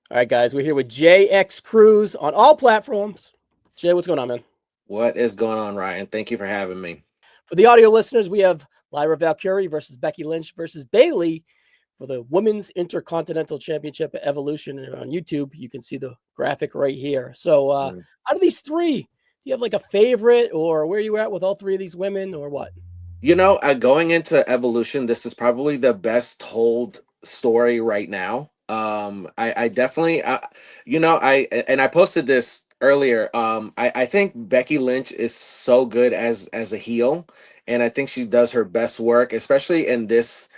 All right, guys, we're here with Thejayxcruz on all platforms. Jay, what's going on, man? What is going on, Ryan? Thank you for having me. For the audio listeners, we have Lyra Valkyria versus Becky Lynch versus Bayley for the Women's Intercontinental Championship at Evolution. And on YouTube, you can see the graphic right here. So, Mm. out of these three, do you have like a favorite, or where are you at with all three of these women, or what? Going into Evolution, this is probably the best told story right now. I definitely, I posted this earlier. I think Becky Lynch is so good as a heel, and I think she does her best work, especially in this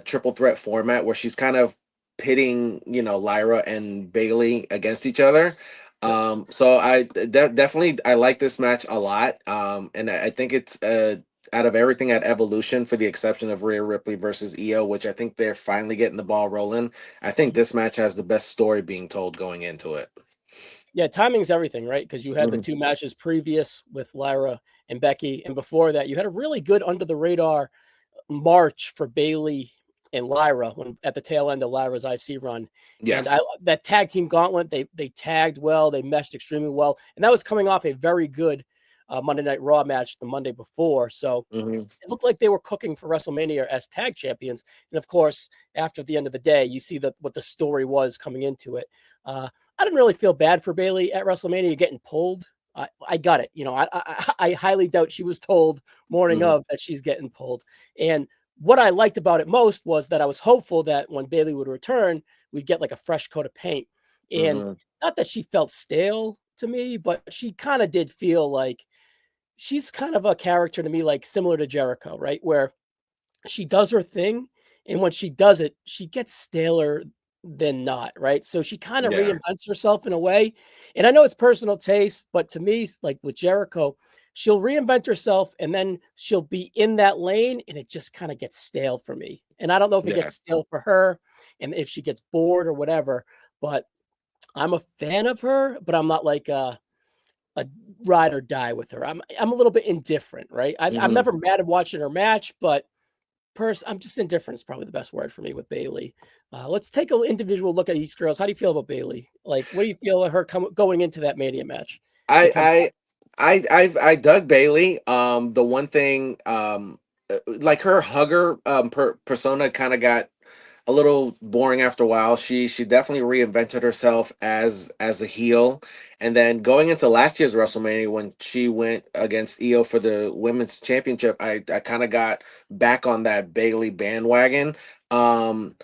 triple threat format where she's kind of pitting, Lyra and Bayley against each other. Yep. So definitely I like this match a lot. And I think it's out of everything at Evolution, for the exception of Rhea Ripley versus Io, which I think they're finally getting the ball rolling. I think this match has the best story being told going into it. Yeah, timing's everything, right? Because you had the Mhm. two matches previous with Lyra and Becky, and before that, you had a really good under the radar March for Bayley and Lyra when at the tail end of Lyra's IC run. And I Yes. that tag team gauntlet, they tagged well, they meshed extremely well. And that was coming off a very good Monday Night Raw match the Monday before. So Hmm. it looked like they were cooking for WrestleMania as tag champions. And of course, after the end of the day, you see that what the story was coming into it. I didn't really feel bad for Bayley at WrestleMania getting pulled. I got it. I highly doubt she was told morning Hmm. of that she's getting pulled. And what I liked about it most was that I was hopeful that when Bayley would return, we'd get like a fresh coat of paint. And Hmm. not that she felt stale to me, but she kind of did feel like she's kind of a character to me, like similar to Jericho, right? Where she does her thing, and when she does it, she gets staler than not, right? So she kind of Yeah. reinvents herself in a way. And I know it's personal taste, but to me, like with Jericho, she'll reinvent herself and then she'll be in that lane and it just kind of gets stale for me. And I don't know if it Yeah. gets stale for her and if she gets bored or whatever, but I'm a fan of her, but I'm not like a ride or die with her. I'm a little bit indifferent, right? I'm Hmm. never mad at watching her match, but I'm just indifferent is probably the best word for me with Bayley. Let's take an individual look at these girls. How do you feel about Bayley? Like, what do you feel of her going into that Mania match and I come back? I I dug Bailey. The one thing, like her hugger persona kind of got a little boring after a while. She definitely reinvented herself as a heel, and then going into last year's WrestleMania when she went against Io for the women's championship, I kind of got back on that Bailey bandwagon. Um,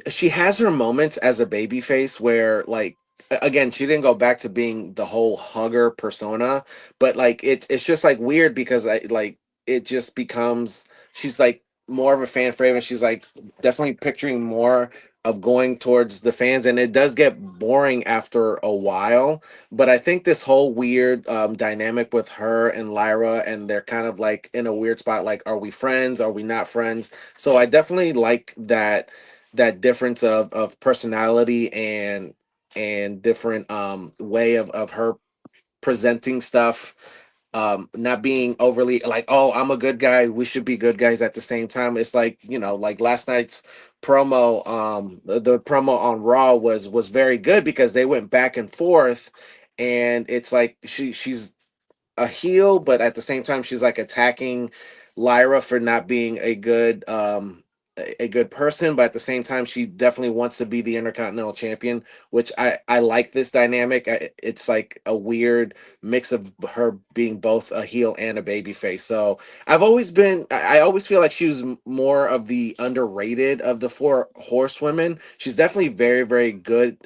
she has her moments as a babyface where like again she didn't go back to being the whole hugger persona, but like it's just like weird because I like it just becomes she's like more of a fan favorite. She's like definitely picturing more of going towards the fans, and it does get boring after a while. But I think this whole weird dynamic with her and Lyra, and they're kind of like in a weird spot, like are we friends, are we not friends? So I definitely like that difference of personality and different way of her presenting stuff, not being overly like, oh, I'm a good guy, we should be good guys at the same time. It's like, like last night's promo, the promo on Raw was very good because they went back and forth, and it's like she's a heel, but at the same time she's like attacking Lyra for not being a good person, but at the same time she definitely wants to be the Intercontinental Champion, which I like this dynamic. It's like a weird mix of her being both a heel and a baby face. So I always feel like she was more of the underrated of the four horsewomen. She's definitely very very good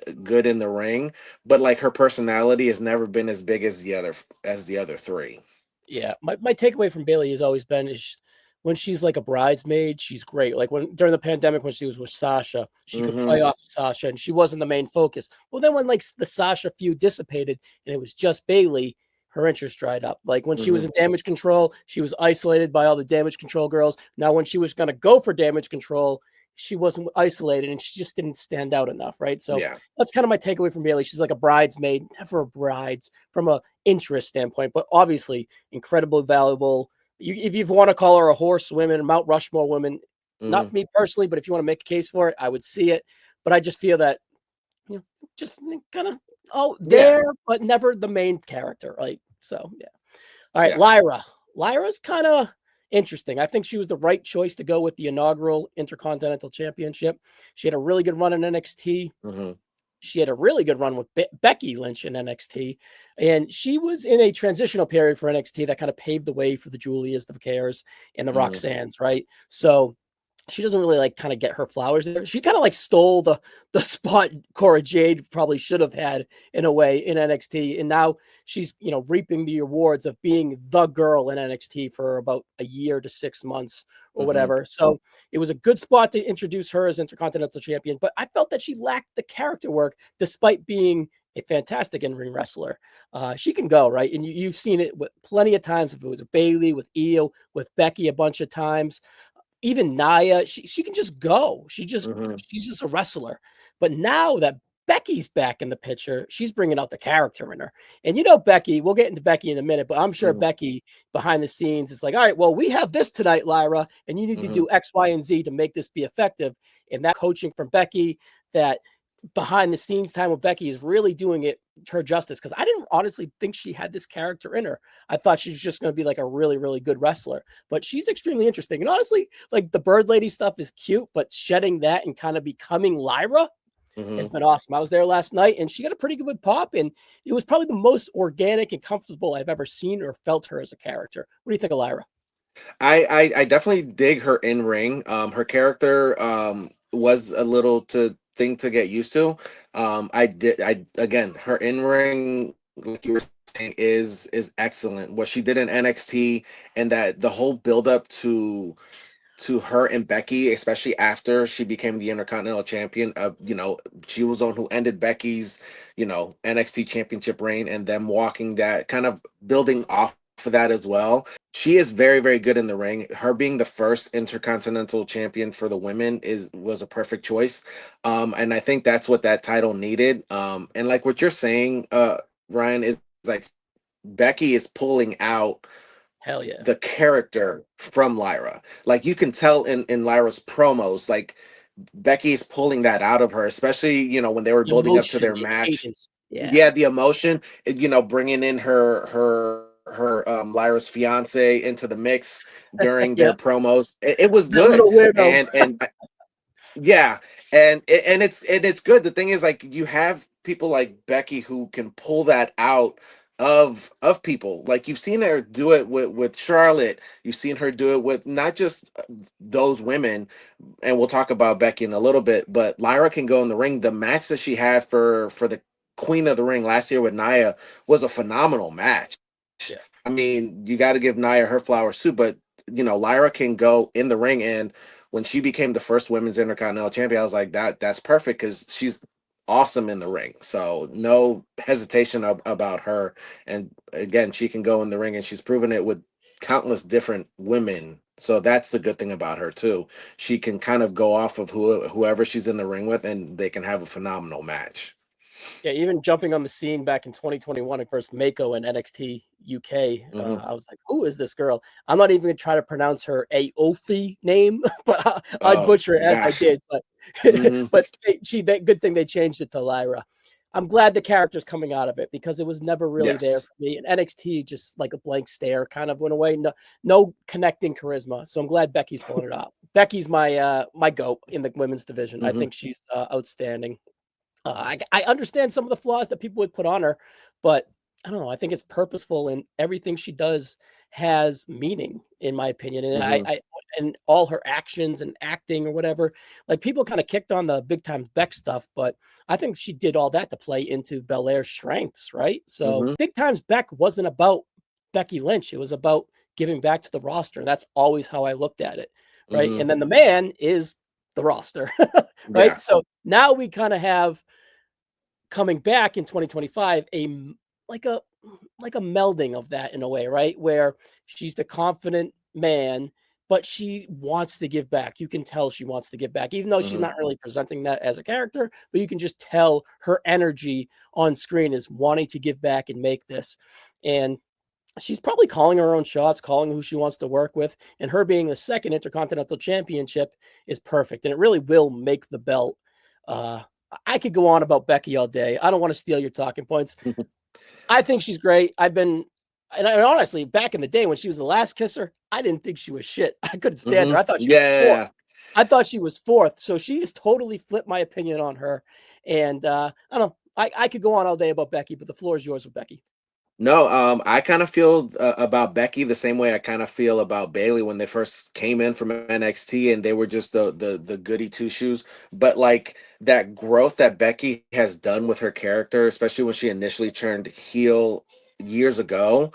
in the ring, but like her personality has never been as big as the other three. Yeah, my takeaway from Bayley has always been is when she's like a bridesmaid, she's great. Like when during the pandemic when she was with Sasha, she could Hmm. play off of Sasha and she wasn't the main focus. Well, then when like the Sasha feud dissipated and it was just Bayley, her interest dried up. Like when she was Hmm. in Damage Control, she was isolated by all the Damage Control girls. Now when she was going to go for Damage Control, she wasn't isolated and she just didn't stand out enough, right? So Yeah. that's kind of my takeaway from Bayley. She's like a bridesmaid, never a brides from a interest standpoint, but obviously incredibly valuable. If you want to call her a horse woman, Mount Rushmore woman, Hmm. not me personally, but if you want to make a case for it, I would see it. But I just feel that you know, just kind of Yeah. there, but never the main character. Like, so yeah. All right, Yeah. Lyra. Lyra's kind of interesting. I think she was the right choice to go with the inaugural Intercontinental Championship. She had a really good run in NXT. Mm-hmm. She had a really good run with Becky Lynch in NXT, and she was in a transitional period for NXT that kind of paved the way for the Julias, the Vaqueras, and the Mm-hmm. Roxannes, right? So she doesn't really like kind of get her flowers there. She kind of like stole the spot Cora Jade probably should have had in a way in NXT, and now she's reaping the awards of being the girl in NXT for about a year to 6 months or Mm-hmm. whatever. So it was a good spot to introduce her as Intercontinental Champion, but I felt that she lacked the character work despite being a fantastic in-ring wrestler. She can go, right? And you've seen it with plenty of times. If it was Bayley, with Io, with Becky a bunch of times, even Nia, she can just go. She's just a wrestler. But now that Becky's back in the picture, she's bringing out the character in her. And Becky, we'll get into Becky in a minute, but I'm sure Mm-hmm. Becky behind the scenes is like, all right, well, we have this tonight, Lyra, and you need to Mm-hmm. do X, Y, and Z to make this be effective. And that coaching from Becky, that behind the scenes time with Becky is really doing it her justice, because I didn't honestly think she had this character in her. I thought she was just going to be like a really, really good wrestler, but she's extremely interesting. And honestly, like the Bird Lady stuff is cute, but shedding that and kind of becoming Lyra has Mm-hmm. been awesome. I was there last night and she got a pretty good pop, and it was probably the most organic and comfortable I've ever seen or felt her as a character. What do you think of Lyra? I definitely dig her in ring. Her character was a little thing to get used to. I again, her in ring, like you were saying, is excellent. What she did in NXT, and that the whole build up to her and Becky, especially after she became the Intercontinental Champion. She was the one who ended Becky's NXT Championship reign, and them walking that, kind of building off of that as well. She is very, very good in the ring. Her being the first Intercontinental Champion for the women was a perfect choice. And I think that's what that title needed. And like what you're saying, Ryan, is like Becky is pulling out Hell yeah. the character from Lyra. Like you can tell in Lyra's promos, like Becky is pulling that out of her, especially when they were The building up to emotion, their the match. cadence. Yeah. Yeah, the emotion, bringing in her Lyra's fiance into the mix during their Yeah. promos. It was That good, little weirdo. and yeah, and it's good. The thing is, like, you have people like Becky who can pull that out of people. Like you've seen her do it with Charlotte. You've seen her do it with not just those women, and we'll talk about Becky in a little bit. But Lyra can go in the ring. The match that she had for the Queen of the Ring last year with Nia was a phenomenal match. Yeah. I mean, you got to give Nia her flowers too, but Lyra can go in the ring, and when she became the first women's Intercontinental Champion, I was like, that's perfect because she's awesome in the ring. So no hesitation about her. And again, she can go in the ring, and she's proven it with countless different women. So that's the good thing about her too. She can kind of go off of whoever she's in the ring with, and they can have a phenomenal match. Yeah, even jumping on the scene back in 2021 at first Mako in NXT UK, Hmm. I was like, "Who is this girl?" I'm not even gonna try to pronounce her Aofi name, but I'd Oh butcher it as I gosh. did. But Hmm. but that good thing they changed it to Lyra. I'm glad the character's coming out of it because it was never really there Yes. for me. And NXT just like a blank stare kind of went away. No connecting charisma. So I'm glad Becky's pulling it out. Becky's my goat in the women's division. I Hmm. think she's outstanding. I understand some of the flaws that people would put on her, but I don't know. I think it's purposeful, and everything she does has meaning, in my opinion. And Hmm. and all her actions and acting or whatever. Like people kind of kicked on the big time Beck stuff, but I think she did all that to play into Belair's strengths, right? So Hmm. big times Beck wasn't about Becky Lynch; it was about giving back to the roster. That's always how I looked at it, right? Hmm. And then the man is the roster, right? Yeah. So now we kind of have coming back in 2025 like a like a melding of that in a way, right, where she's the confident man, but she wants to give back. You can tell she wants to give back, even though she's Hmm. not really presenting that as a character, but you can just tell her energy on screen is wanting to give back and make this. And she's probably calling her own shots, calling who she wants to work with, and her being the second Intercontinental Championship is perfect, and it really will make the belt I could go on about Becky all day. I don't want to steal your talking points. I think she's great. And honestly, back in the day when she was the last kisser, I didn't think she was shit. I couldn't stand her. I thought she was fourth. Yeah. I thought she was fourth. So she's totally flipped my opinion on her. And I don't know. I could go on all day about Becky, but the floor is yours with Becky. No, I kind of feel about Becky the same way I kind of feel about Bayley when they first came in from NXT and they were just the goody two shoes. But like that growth that Becky has done with her character, especially when she initially turned heel years ago.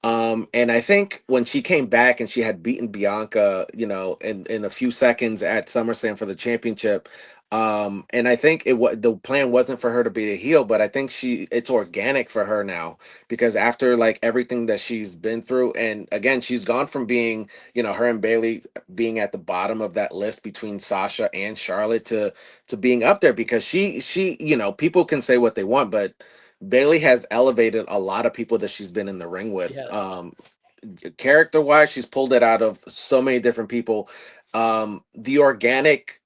And I think when she came back and she had beaten Bianca, in a few seconds at SummerSlam for the championship. And I think the plan wasn't for her to be a heel, but I think it's organic for her now because after like everything that she's been through, and again, she's gone from being, her and Bayley being at the bottom of that list between Sasha and Charlotte to being up there because she, people can say what they want, but Bayley has elevated a lot of people that she's been in the ring with. Yeah. Character wise, she's pulled it out of so many different people. The organic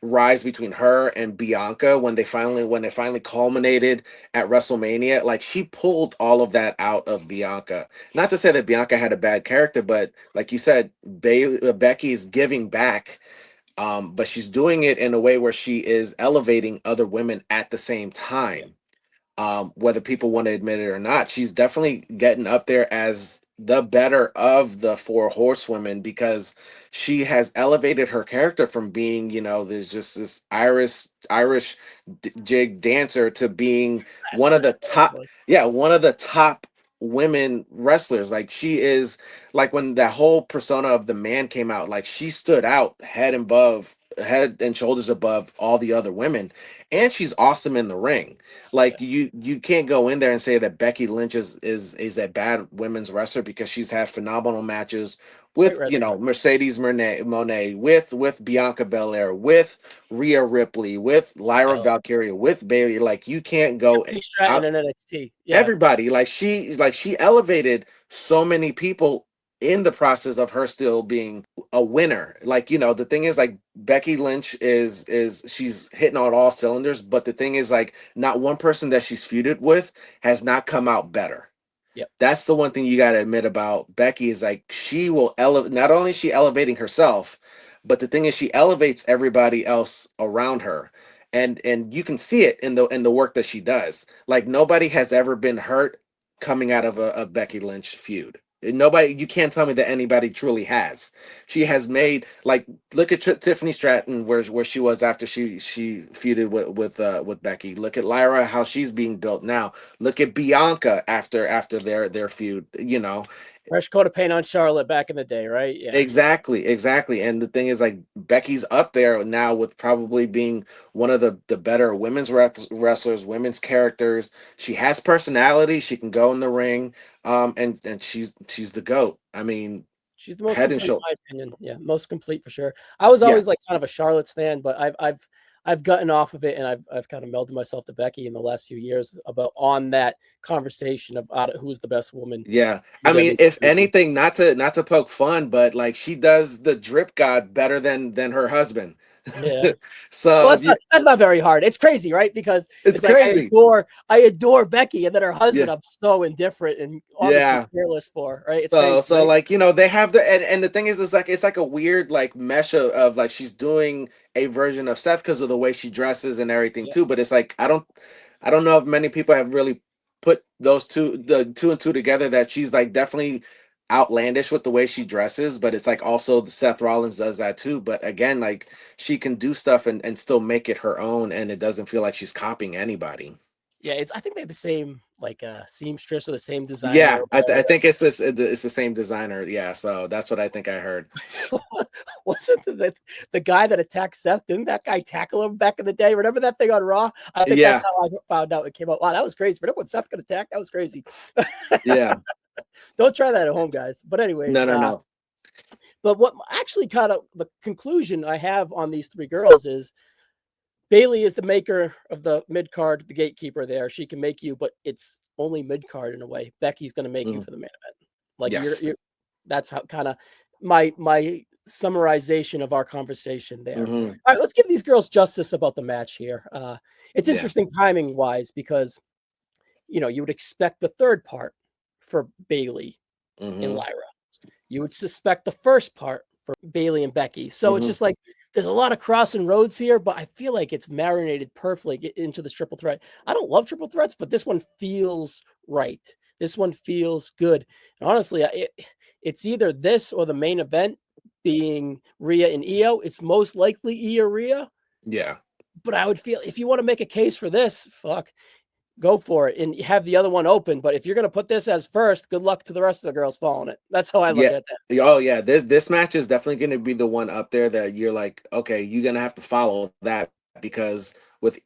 rise between her and Bianca when they finally culminated at WrestleMania, like she pulled all of that out of Bianca. Not to say that Bianca had a bad character, but like you said, Becky's giving back. But she's doing it in a way where she is elevating other women at the same time. Whether people want to admit it or not, she's definitely getting up there as the better of the four horsewomen because she has elevated her character from being, there's just this Irish jig dancer to being one of the top, one of the top women wrestlers. Like she is, like when that whole persona of the man came out, like she stood out head and shoulders above all the other women, and she's awesome in the ring. Like you can't go in there and say that Becky Lynch is a bad women's wrestler because she's had phenomenal matches with Mercedes Moné, with Bianca Belair, with Rhea Ripley, with Lyra Valkyria, with Bayley. Like you can't go Stratton and NXT. Yeah. Everybody. She elevated so many people in the process of her still being a winner. Like, the thing is like Becky Lynch is she's hitting on all cylinders, but the thing is like not one person that she's feuded with has not come out better. Yep. That's the one thing you got to admit about Becky is like she will elevate. Not only is she elevating herself, but the thing is she elevates everybody else around her, and you can see it in the work that she does. Like nobody has ever been hurt coming out of a Becky Lynch feud. Nobody, you can't tell me that anybody truly has. She has made like look at Tiffany Stratton where she was after she feuded with Becky. Look at Lyra how she's being built now. Look at Bianca after their feud. Fresh coat of paint on Charlotte back in the day, right? Yeah. Exactly. And the thing is, like Becky's up there now with probably being one of the better women's wrestlers, women's characters. She has personality. She can go in the ring. And she's the GOAT. I mean, she's the most head and complete, in shoulder. my opinion. Yeah, most complete for sure. I was always like kind of a Charlotte stan, but I've gotten off of it, and I've kind of melded myself to Becky in the last few years on that conversation about who's the best woman. Yeah, I mean, if anything, not to poke fun, but like she does the drip god better than her husband. Yeah. So well, that's not very hard. It's crazy, right? Because it's crazy. Like, I adore Becky, and then her husband, I'm so indifferent and obviously careless for. Right? It's crazy, so right? like they have and the thing is, it's like a weird like mesh of like she's doing a version of Seth because of the way she dresses and everything too. But it's like I don't know if many people have really put the two and two together that she's like definitely outlandish with the way she dresses, but it's like also Seth Rollins does that too. But again, like she can do stuff and still make it her own, and it doesn't feel like she's copying anybody. Yeah, I think they have the same like seamstress or the same designer. Yeah, I think it's the same designer. Yeah, so that's what I think I heard. Wasn't the guy that attacked Seth? Didn't that guy tackle him back in the day? Remember that thing on Raw? I think that's how I found out it came out. Wow, that was crazy. Remember when Seth got attacked? That was crazy. Yeah. Don't try that at home, guys. But anyways, no. But what actually kind of the conclusion I have on these three girls is Bayley is the maker of the mid card, the gatekeeper there. She can make you, but it's only mid card in a way. Becky's going to make you for the main event. Like you're that's how kind of my summarization of our conversation there. Hmm. All right, let's give these girls justice about the match here. It's Yeah. interesting timing wise because you would expect the third part for Bayley and Hmm. Lyra. You would suspect the first part for Bayley and Becky. So it's Hmm. just like there's a lot of crossing roads here, but I feel like it's marinated perfectly into this triple threat. I don't love triple threats, but this one feels right. This one feels good. And honestly, it's either this or the main event being Rhea and Io. It's most likely Io Rhea, Yeah. but I would feel if you want to make a case for this, go for it and have the other one open. But if you're going to put this as first, good luck to the rest of the girls following it. That's how I look Yeah. at that. Oh yeah. This match is definitely going to be the one up there that you're like, okay, you're gonna have to follow that because with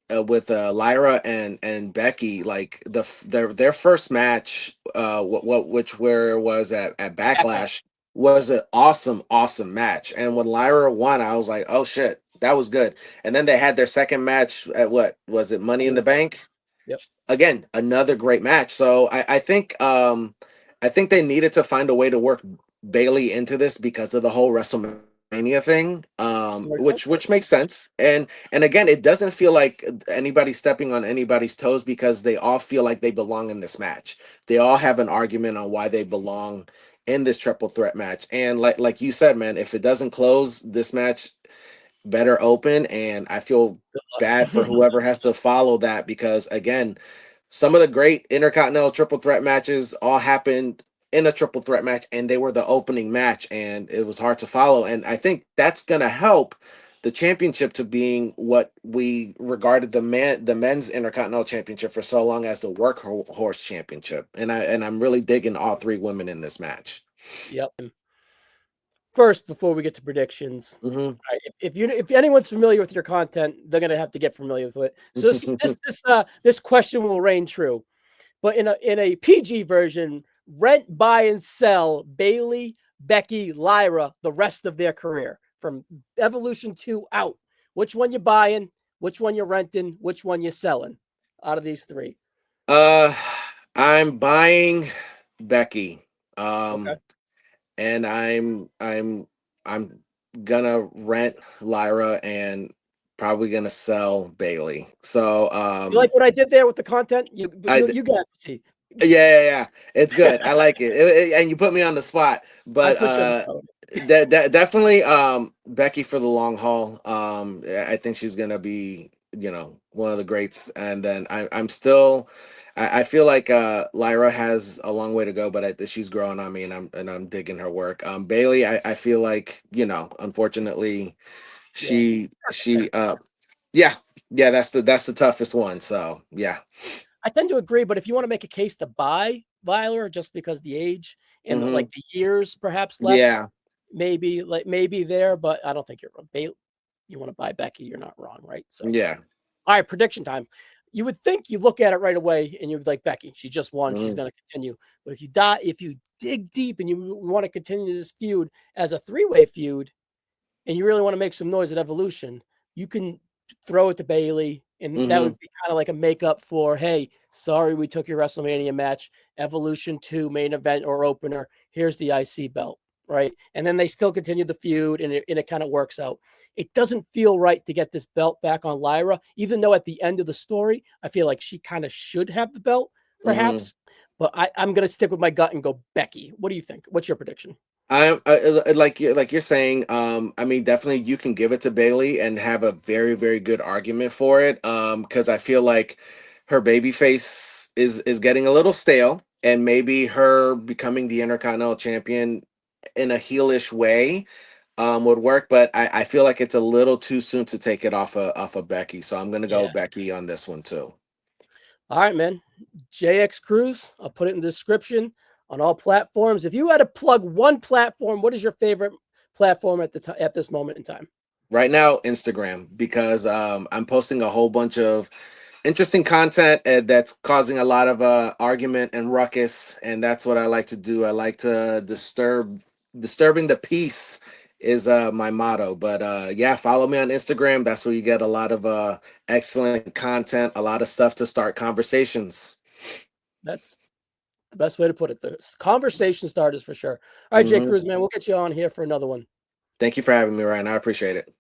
Lyra and Becky, like their first match, where it was at Backlash. Backlash was an awesome match, and when Lyra won, I was like, oh shit, that was good. And then they had their second match at what was it, Money in the Bank? Yep. Again, another great match. So I think they needed to find a way to work Bayley into this because of the whole WrestleMania thing, Storytelling. which makes sense. And again, it doesn't feel like anybody's stepping on anybody's toes because they all feel like they belong in this match. They all have an argument on why they belong in this triple threat match. And like you said, man, if it doesn't close this match better open, and I feel bad for whoever has to follow that because again, some of the great intercontinental triple threat matches all happened in a triple threat match and they were the opening match and it was hard to follow, and I think that's going to help the championship to being what we regarded the men's intercontinental championship for so long as the workhorse championship, and I'm really digging all three women in this match. Yep. First, before we get to predictions, Hmm. all right, if anyone's familiar with your content, they're gonna have to get familiar with it. So this question will reign true. But in a PG version, rent, buy, and sell Bayley, Becky, Lyra the rest of their career from Evolution 2 out. Which one you buying? Which one you renting? Which one you selling? Out of these three. uh I'm buying Becky. Okay. um and I'm gonna rent Lyra and probably gonna sell Bailey. So You like what I did there with the content? You I you, you guys see. yeah, it's good. I like it. And you put me on the spot, I but put you on the spot. that definitely Becky for the long haul. I think she's gonna be one of the greats, and then I'm still. I feel like Lyra has a long way to go, but she's growing on me, and I'm digging her work. Bailey, I feel like unfortunately, Yeah. she yeah, that's the toughest one. So yeah. I tend to agree, but if you want to make a case to buy Viler just because the age and Hmm. the years perhaps left, Yeah. maybe there, but I don't think you're wrong. You want to buy Becky, you're not wrong, right? So, Yeah. all right, prediction time. You would think you look at it right away and you'd be like Becky, she just won, she's Mhm. going to continue. But if you dig deep and you want to continue this feud as a three-way feud, and you really want to make some noise at Evolution, you can throw it to Bayley, and that Mhm. would be kind of like a makeup for, hey, sorry we took your WrestleMania match, Evolution 2 main event or opener. Here's the IC belt, right? And then they still continue the feud, and it kind of works out. It doesn't feel right to get this belt back on Lyra, even though at the end of the story, I feel like she kind of should have the belt, Mhm. perhaps. But I'm going to stick with my gut and go Becky. What do you think? What's your prediction? Like you're saying. I mean, definitely you can give it to Bailey and have a very good argument for it. Because I feel like her baby face is getting a little stale, and maybe her becoming the Intercontinental Champion in a heelish way would work. But I feel like it's a little too soon to take it off of Becky. So I'm gonna go Yeah. Becky on this one too. All right, man. Thejayxcruz. I'll put it in the description on all platforms. If you had to plug one platform, what is your favorite platform at this moment in time? Right now, Instagram, because I'm posting a whole bunch of interesting content that's causing a lot of argument and ruckus, and that's what I like to do. I like to disturbing the peace is my motto. But yeah, follow me on Instagram. That's where you get a lot of excellent content, a lot of stuff to start conversations. That's The best way to put it. The conversation starters for sure. All right, Jay Cruz, man, we'll get you on here for another one. Thank you for having me, Ryan. I appreciate it.